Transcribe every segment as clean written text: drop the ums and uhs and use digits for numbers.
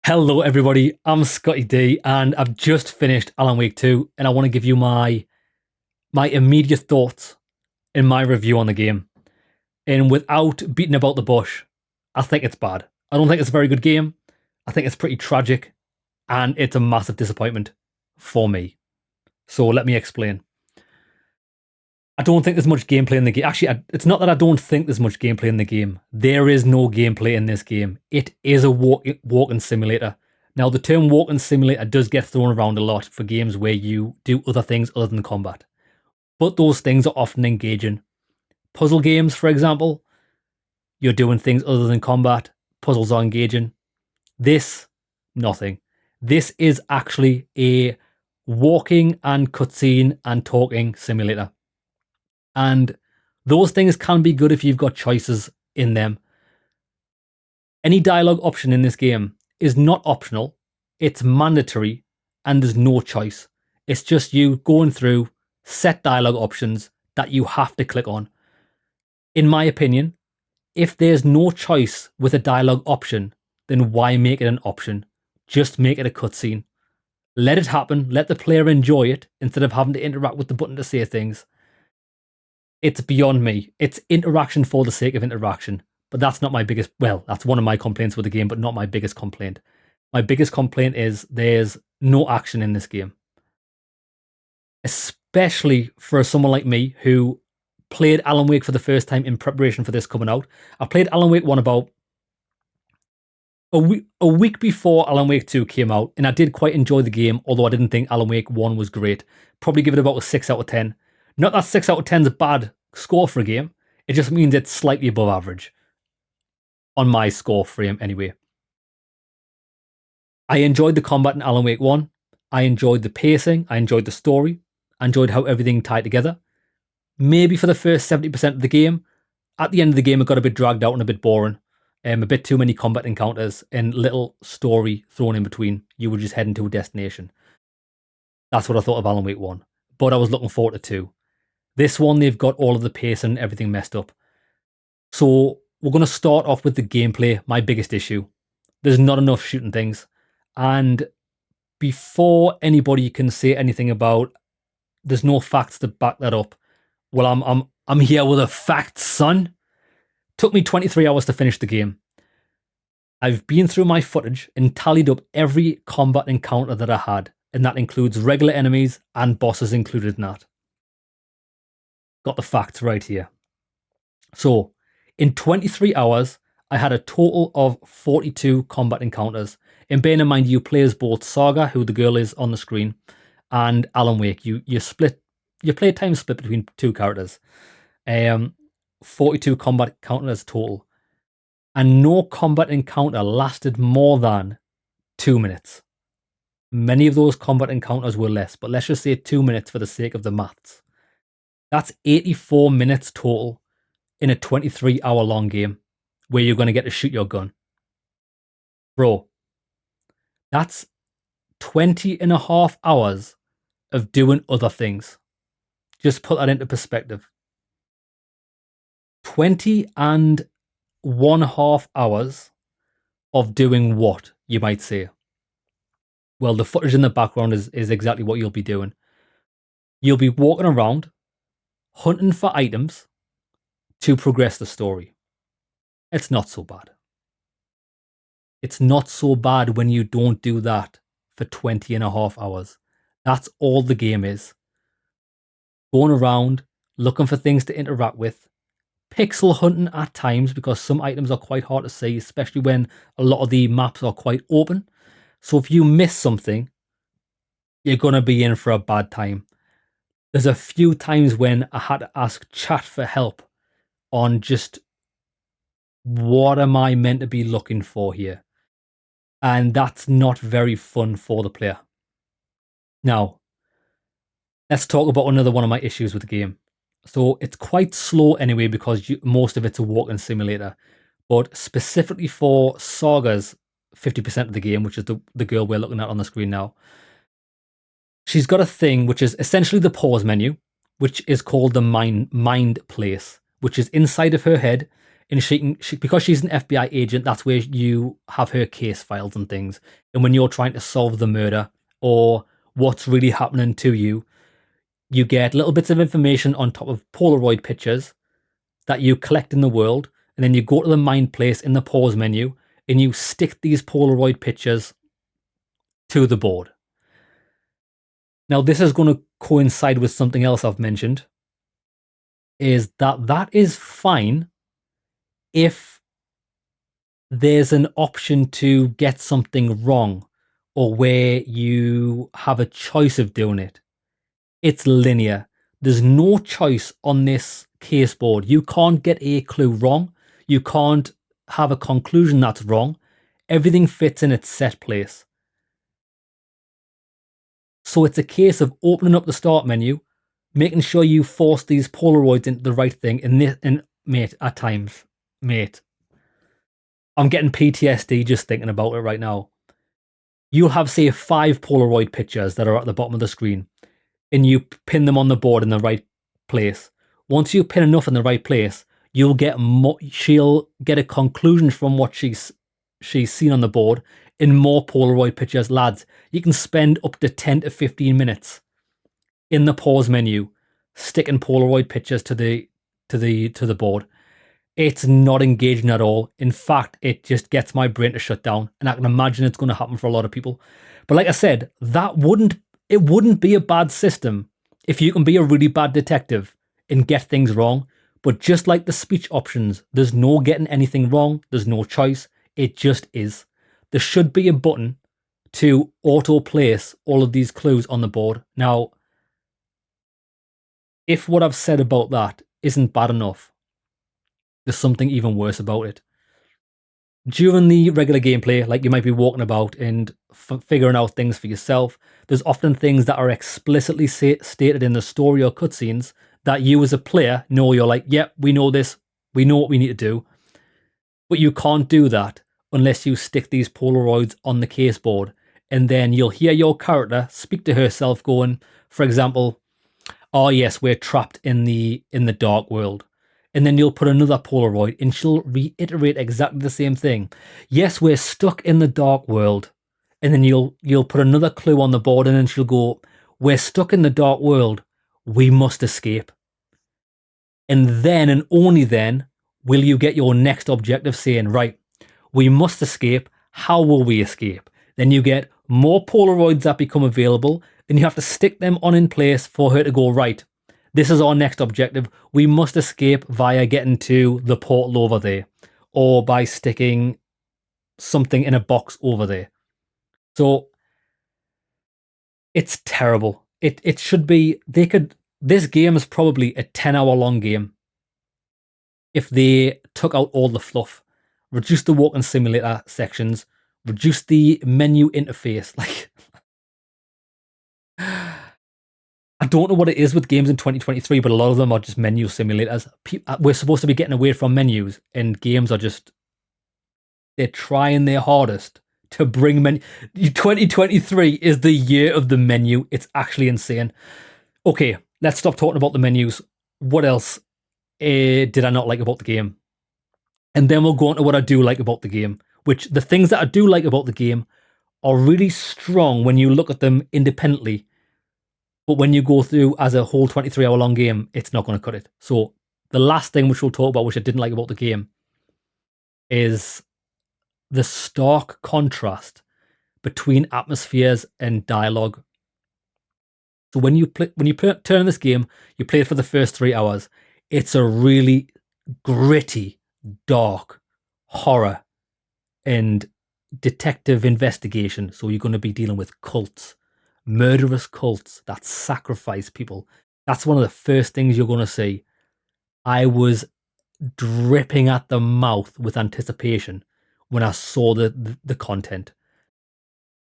Hello, everybody. I'm Scotty D, and I've just finished Alan Wake 2, and I want to give you my immediate thoughts in my review on the game. And without beating about the bush, I think it's bad. I don't think it's a very good game. I think it's pretty tragic, and it's a massive disappointment for me. So let me explain. I don't think there's much gameplay in the game. Actually, it's not that I don't think there's much gameplay in the game. There is no gameplay in this game. It is a walking simulator. Now, the term walking simulator does get thrown around a lot for games where you do other things other than combat. But those things are often engaging. Puzzle games, for example, you're doing things other than combat. Puzzles are engaging. This, nothing. This is actually a walking and cutscene and talking simulator. And those things can be good if you've got choices in them. Any dialogue option in this game is not optional, it's mandatory, and there's no choice. It's just you going through set dialogue options that you have to click on. In my opinion, if there's no choice with a dialogue option, then why make it an option? Just make it a cutscene. Let it happen, let the player enjoy it instead of having to interact with the button to say things. It's beyond me. It's interaction for the sake of interaction. But that's not my biggest, well, that's one of my complaints with the game, but not my biggest complaint. My biggest complaint is there's no action in this game. Especially for someone like me who played Alan Wake for the first time in preparation for this coming out. I played Alan Wake 1 about a week before Alan Wake 2 came out, and I did quite enjoy the game, although I didn't think Alan Wake 1 was great. Probably give it about a 6 out of 10. Not that 6 out of 10 is a bad score for a game, it just means it's slightly above average. On my score frame, anyway. I enjoyed the combat in Alan Wake 1. I enjoyed the pacing. I enjoyed the story. I enjoyed how everything tied together. Maybe for the first 70% of the game. At the end of the game, it got a bit dragged out and a bit boring. A bit too many combat encounters and little story thrown in between. You were just heading to a destination. That's what I thought of Alan Wake 1. But I was looking forward to 2. This one, they've got all of the pace and everything messed up. So we're going to start off with the gameplay, my biggest issue. There's not enough shooting things. And before anybody can say anything about there's no facts to back that up, well, I'm here with a fact, son. Took me 23 hours to finish the game. I've been through my footage and tallied up every combat encounter that I had, and that includes regular enemies and bosses included in that. Got the facts right here. So, in 23 hours, I had a total of 42 combat encounters. And bearing in mind, you play as both Saga, who the girl is on the screen, and Alan Wake. You play time split between two characters. 42 combat encounters total. And no combat encounter lasted more than 2 minutes. Many of those combat encounters were less, but let's just say 2 minutes for the sake of the maths. That's 84 minutes total in a 23-hour long game where you're going to get to shoot your gun. Bro, that's 20 and a half hours of doing other things. Just put that into perspective. 20 and 1/2 hours of doing what, you might say? Well, the footage in the background is exactly what you'll be doing. You'll be walking around, hunting for items to progress the story. It's not so bad. It's not so bad when you don't do that for 20 and a half hours. That's all the game is. Going around, looking for things to interact with, pixel hunting at times because some items are quite hard to see, especially when a lot of the maps are quite open. So if you miss something, you're going to be in for a bad time. There's a few times when I had to ask chat for help on just what am I meant to be looking for here? And that's not very fun for the player. Now, let's talk about another one of my issues with the game. So it's quite slow anyway because most of it's a walking simulator. But specifically for Saga's 50% of the game, which is the girl we're looking at on the screen now, she's got a thing which is essentially the pause menu, which is called the mind place, which is inside of her head. and because she's an FBI agent, that's where you have her case files and things. And when you're trying to solve the murder or what's really happening to you, you get little bits of information on top of Polaroid pictures that you collect in the world, and then you go to the mind place in the pause menu and you stick these Polaroid pictures to the board. Now, this is going to coincide with something else I've mentioned, is that is fine if there's an option to get something wrong or where you have a choice of doing it. It's linear. There's no choice on this case board. You can't get a clue wrong. You can't have a conclusion that's wrong. Everything fits in its set place. So it's a case of opening up the start menu, making sure you force these Polaroids into the right thing. And mate, at times, mate, I'm getting PTSD just thinking about it right now. You'll have, say, 5 Polaroid pictures that are at the bottom of the screen, and you pin them on the board in the right place. Once you pin enough in the right place, you'll get she'll get a conclusion from what she's seen on the board in more Polaroid pictures. Lads, you can spend up to 10 to 15 minutes in the pause menu sticking Polaroid pictures to the board. It's not engaging at all. In fact, it just gets my brain to shut down, and I can imagine it's going to happen for a lot of people. But like I said, it wouldn't be a bad system if you can be a really bad detective and get things wrong. But just like the speech options, there's no getting anything wrong. There's no choice. It just is. There should be a button to auto place all of these clues on the board. Now, if what I've said about that isn't bad enough, there's something even worse about it. During the regular gameplay, like you might be walking about and figuring out things for yourself, there's often things that are explicitly stated in the story or cutscenes that you as a player know. You're like, yep, we know this, we know what we need to do. But you can't do that unless you stick these Polaroids on the case board. And then you'll hear your character speak to herself going, for example, oh yes, we're trapped in the dark world. And then you'll put another Polaroid and she'll reiterate exactly the same thing. Yes, we're stuck in the dark world. And then you'll put another clue on the board and then she'll go, we're stuck in the dark world. We must escape. And then and only then will you get your next objective saying, right, we must escape. How will we escape? Then you get more Polaroids that become available. Then you have to stick them on in place for her to go, right, this is our next objective. We must escape via getting to the portal over there, or by sticking something in a box over there. So it's terrible. It should be, this game is probably a 10-hour long game if they took out all the fluff, reduced the walking simulator sections, reduced the menu interface. Like, I don't know what it is with games in 2023, but a lot of them are just menu simulators. We're supposed to be getting away from menus, and games are just, they're trying their hardest to bring 2023 is the year of the menu. It's actually insane. Okay, let's stop talking about the menus. What else did I not like about the game? And then we'll go on to what I do like about the game, which the things that I do like about the game are really strong when you look at them independently. But when you go through as a whole 23-hour long game, it's not going to cut it. So the last thing which we'll talk about, which I didn't like about the game, is the stark contrast between atmospheres and dialogue. So when you turn this game, you play it for the first 3 hours. It's a really gritty, dark horror and detective investigation. So you're going to be dealing with cults, murderous cults that sacrifice people. That's one of the first things you're going to see. I was dripping at the mouth with anticipation when I saw the content.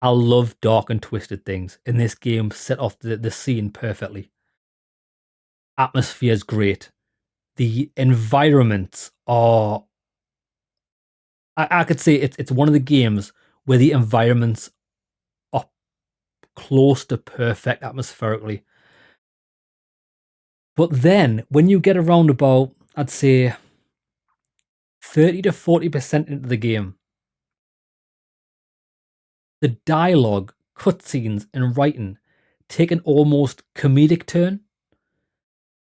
I love dark and twisted things, and this game set off the scene perfectly. Atmosphere's great. The environments are, I could say it's one of the games where the environments are close to perfect atmospherically. But then when you get around about, I'd say, 30 to 40% into the game, the dialogue, cutscenes, and writing take an almost comedic turn.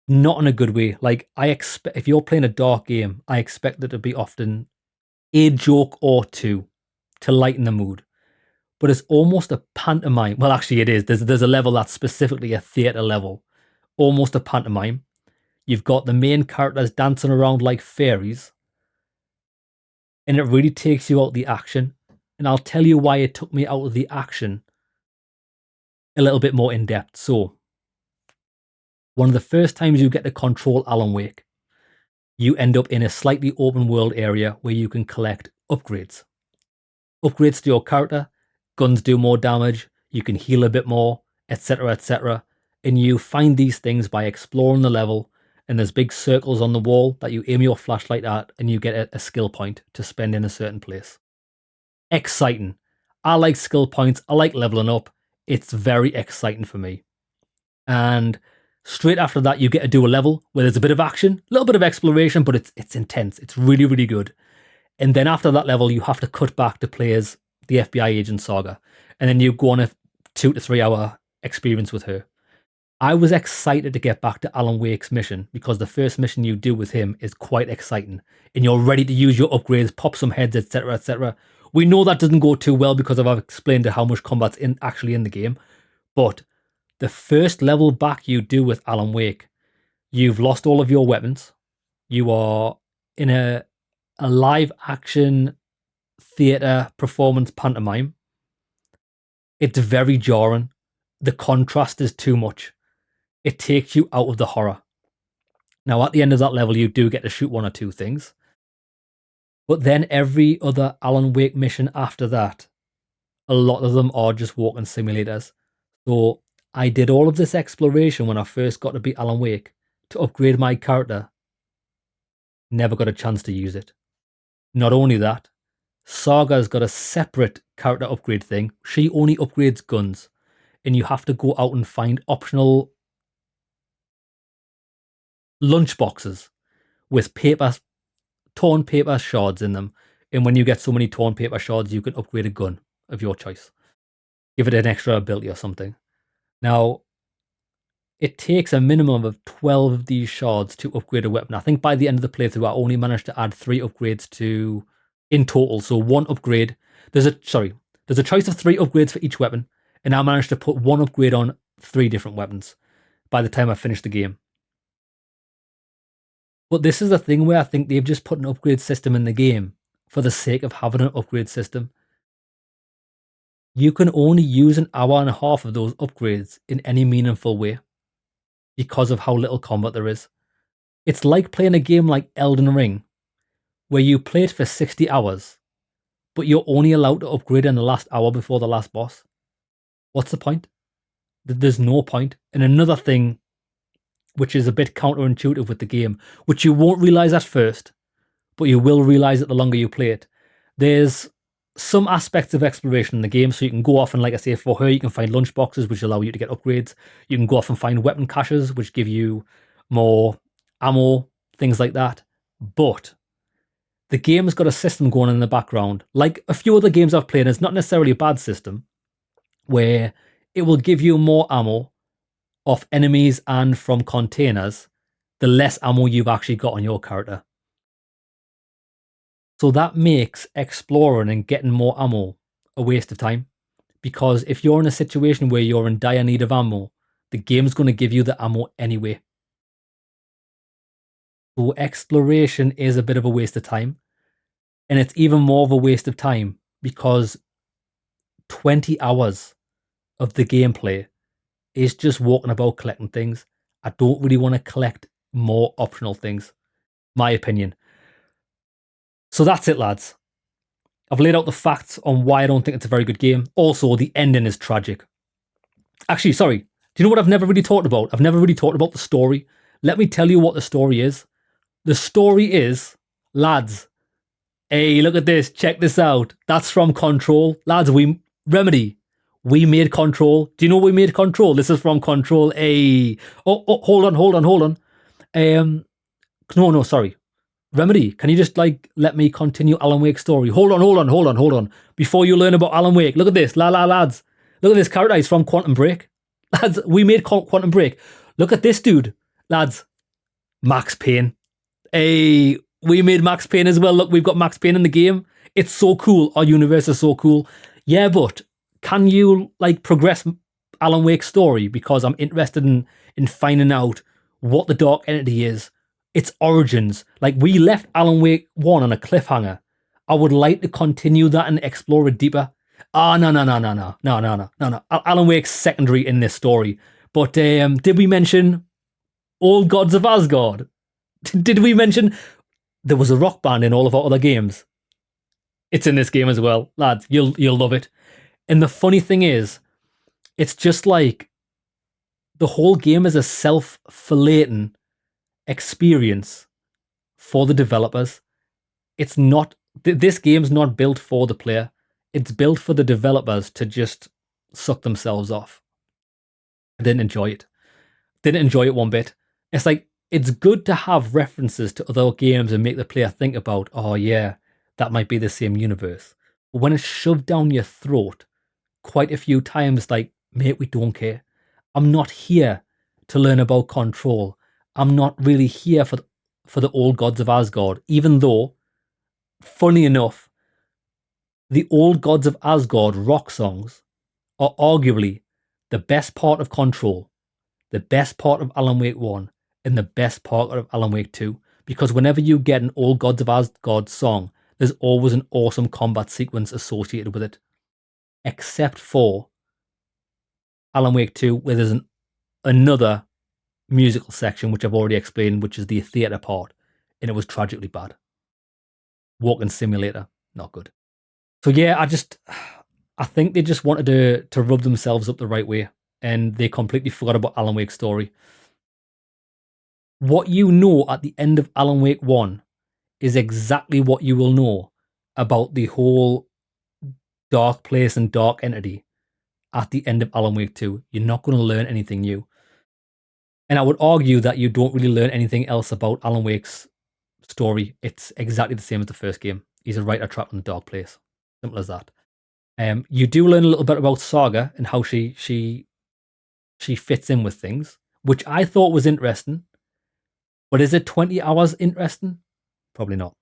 Not in a good way. Like, I expect if you're playing a dark game, I expect there to be often a joke or two to lighten the mood. But it's almost a pantomime. Well, actually, it is. There's a level that's specifically a theatre level, almost a pantomime. You've got the main characters dancing around like fairies, and it really takes you out the action. And I'll tell you why it took me out of the action a little bit more in depth. So, one of the first times you get to control Alan Wake, you end up in a slightly open world area where you can collect upgrades. Upgrades to your character, guns do more damage, you can heal a bit more, etc., etc. And you find these things by exploring the level, and there's big circles on the wall that you aim your flashlight at, and you get a skill point to spend in a certain place. Exciting. I like skill points, I like leveling up. It's very exciting for me. And straight after that, you get to do a level where there's a bit of action, a little bit of exploration, but it's intense. It's really, really good. And then after that level, you have to cut back to play as the FBI agent Saga. And then you go on a 2 to 3 hour experience with her. I was excited to get back to Alan Wake's mission because the first mission you do with him is quite exciting. And you're ready to use your upgrades, pop some heads, etc., etc. We know that doesn't go too well because I've explained how much combat's actually in the game. But the first level back you do with Alan Wake, you've lost all of your weapons. You are in a live action theatre performance pantomime. It's very jarring. The contrast is too much. It takes you out of the horror. Now, at the end of that level, you do get to shoot one or two things. But then every other Alan Wake mission after that, a lot of them are just walking simulators. So I did all of this exploration when I first got to beat Alan Wake to upgrade my character. Never got a chance to use it. Not only that, Saga's got a separate character upgrade thing. She only upgrades guns, and you have to go out and find optional lunch boxes with torn paper shards in them. And when you get so many torn paper shards, you can upgrade a gun of your choice. Give it an extra ability or something. Now, it takes a minimum of 12 of these shards to upgrade a weapon. I think by the end of the playthrough, I only managed to add 3 upgrades to in total. So 1 upgrade. There's a choice of 3 upgrades for each weapon, and I managed to put 1 upgrade on 3 different weapons by the time I finished the game. But this is the thing where I think they've just put an upgrade system in the game for the sake of having an upgrade system. You can only use an hour and a half of those upgrades in any meaningful way because of how little combat there is. It's like playing a game like Elden Ring, where you play it for 60 hours, but you're only allowed to upgrade in the last hour before the last boss. What's the point? There's no point. And another thing, which is a bit counterintuitive with the game, which you won't realize at first, but you will realize it the longer you play it. There's some aspects of exploration in the game, so you can go off and, like I say, for her, you can find lunch boxes, which allow you to get upgrades. You can go off and find weapon caches, which give you more ammo, things like that. But the game's got a system going on in the background, like a few other games I've played. It's not necessarily a bad system, where it will give you more ammo off enemies and from containers, the less ammo you've actually got on your character. So that makes exploring and getting more ammo a waste of time. Because if you're in a situation where you're in dire need of ammo, the game's going to give you the ammo anyway. So exploration is a bit of a waste of time. And it's even more of a waste of time because 20 hours of the gameplay is just walking about collecting things. I don't really want to collect more optional things. My opinion. So that's it, lads. I've laid out the facts on why I don't think it's a very good game. Also, the ending is tragic. Actually, sorry. Do you know what I've never really talked about? I've never really talked about the story. Let me tell you what the story is. The story is, lads, hey, look at this. Check this out. That's from Control. Lads, Remedy, we made Control. Do you know we made Control? This is from Control. Hey. Oh, hold on. No, sorry. Remedy, can you just like let me continue Alan Wake's story? Hold on. Before you learn about Alan Wake, look at this, lads. Look at this character. He's from Quantum Break. Lads, we made Quantum Break. Look at this dude, lads. Max Payne. Hey, we made Max Payne as well. Look, we've got Max Payne in the game. It's so cool. Our universe is so cool. Yeah, but can you like progress Alan Wake's story? Because I'm interested in finding out what the Dark Entity is, its origins. Like, we left Alan Wake 1 on a cliffhanger. I would like to continue that and explore it deeper. No. Alan Wake's secondary in this story. But did we mention Old Gods of Asgard? Did we mention there was a rock band in all of our other games? It's in this game as well, lads. You'll love it. And the funny thing is, it's just like the whole game is a self-filleting experience for the developers. It's not, this game's not built for the player. It's built for the developers to just suck themselves off. I didn't enjoy it. Didn't enjoy it one bit. It's like, it's good to have references to other games and make the player think about, oh yeah, that might be the same universe. But when it's shoved down your throat quite a few times, like, mate, we don't care. I'm not here to learn about Control. I'm not really here for the Old Gods of Asgard, even though, funny enough, the Old Gods of Asgard rock songs are arguably the best part of Control, the best part of Alan Wake 1, and the best part of Alan Wake 2. Because whenever you get an Old Gods of Asgard song, there's always an awesome combat sequence associated with it. Except for Alan Wake 2, where there's another musical section, which I've already explained, which is the theatre part, and it was tragically bad. Walking Simulator, not good. So yeah, I think they just wanted to rub themselves up the right way, and they completely forgot about Alan Wake's story. What you know at the end of Alan Wake 1 is exactly what you will know about the whole dark place and dark entity at the end of Alan Wake 2. You're not going to learn anything new. And I would argue that you don't really learn anything else about Alan Wake's story. It's exactly the same as the first game. He's a writer trapped in a dark place. Simple as that. You do learn a little bit about Saga and how she fits in with things, which I thought was interesting. But is it 20 hours interesting? Probably not.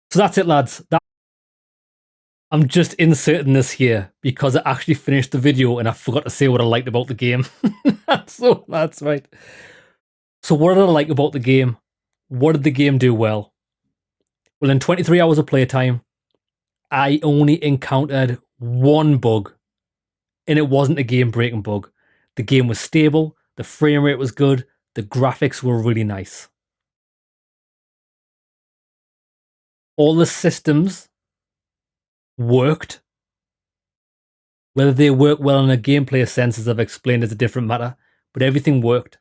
So that's it, lads. I'm just inserting this here because I actually finished the video and I forgot to say what I liked about the game. So that's right. So what did I like about the game? What did the game do well? Well, in 23 hours of playtime, I only encountered one bug, and it wasn't a game-breaking bug. The game was stable, the frame rate was good, the graphics were really nice. All the systems worked. Whether they work well in a gameplay sense, as I've explained, is a different matter, but everything worked.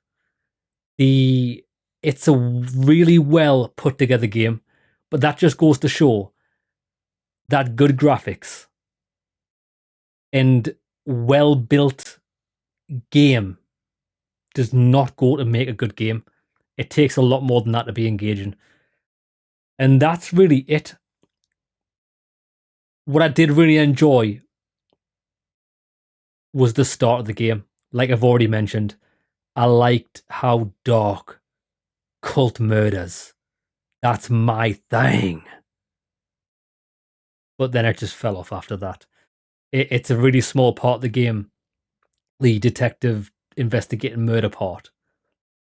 It's a really well put together game, but that just goes to show that good graphics and well built game does not go to make a good game. It takes a lot more than that to be engaging. And that's really it. What I did really enjoy was the start of the game. Like I've already mentioned, I liked how dark cult murders. That's my thing. But then it just fell off after that. It's a really small part of the game, the detective investigating murder part.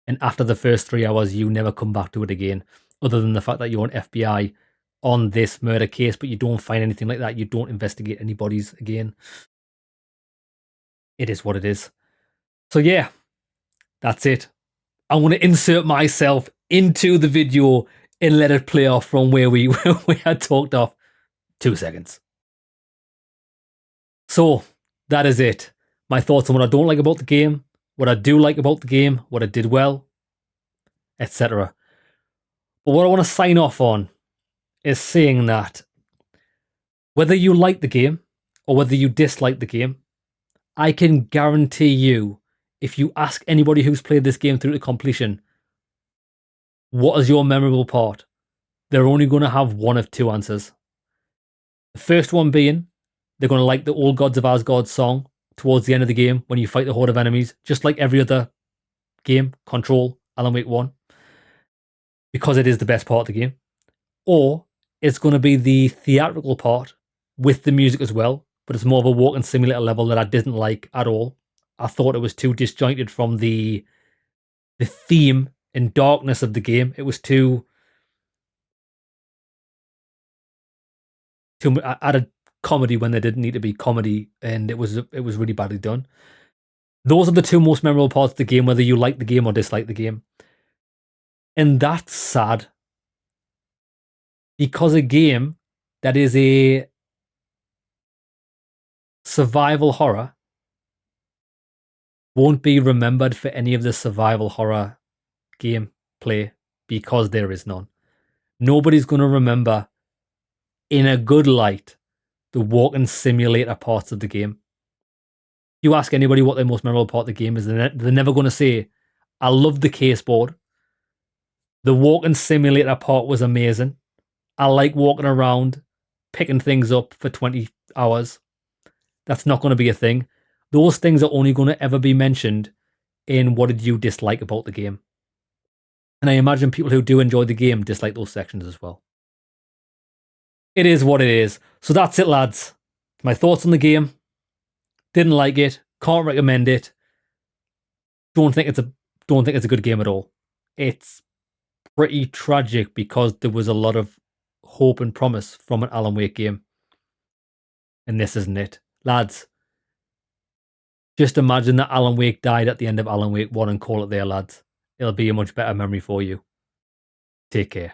And after the first 3 hours, you never come back to it again, other than the fact that you're on FBI on this murder case, but you don't find anything like that. You don't investigate anybody's again. It is what it is. So yeah, that's it. I want to insert myself into the video and let it play off from where we had talked off. 2 seconds. So that is it. My thoughts on what I don't like about the game, what I do like about the game, what I did well, etc. But what I want to sign off on is saying that whether you like the game or whether you dislike the game, I can guarantee you, if you ask anybody who's played this game through to completion, what is your memorable part? they're only going to have one of two answers. The first one being they're going to like the Old Gods of Asgard song towards the end of the game when you fight the horde of enemies, just like every other game, Control, Alan Wake 1, because it is the best part of the game. Or it's going to be the theatrical part with the music as well, but it's more of a walking simulator level that I didn't like at all. I thought it was too disjointed from the theme and darkness of the game. It was too added comedy when there didn't need to be comedy, and it was really badly done. Those are the two most memorable parts of the game, whether you like the game or dislike the game. And that's sad. Because a game that is a survival horror won't be remembered for any of the survival horror gameplay because there is none. Nobody's going to remember in a good light the walking simulator parts of the game. You ask anybody what their most memorable part of the game is, they're never going to say, I love the caseboard. The walking simulator part was amazing. I like walking around, picking things up for 20 hours. That's not going to be a thing. Those things are only going to ever be mentioned in what did you dislike about the game. And I imagine people who do enjoy the game dislike those sections as well. It is what it is. So that's it, lads. My thoughts on the game. Didn't like it. Can't recommend it. Don't think it's a good game at all. It's pretty tragic because there was a lot of hope and promise from an Alan Wake game. And this isn't it. Lads, just imagine that Alan Wake died at the end of Alan Wake 1 and call it there, lads. It'll be a much better memory for you. Take care.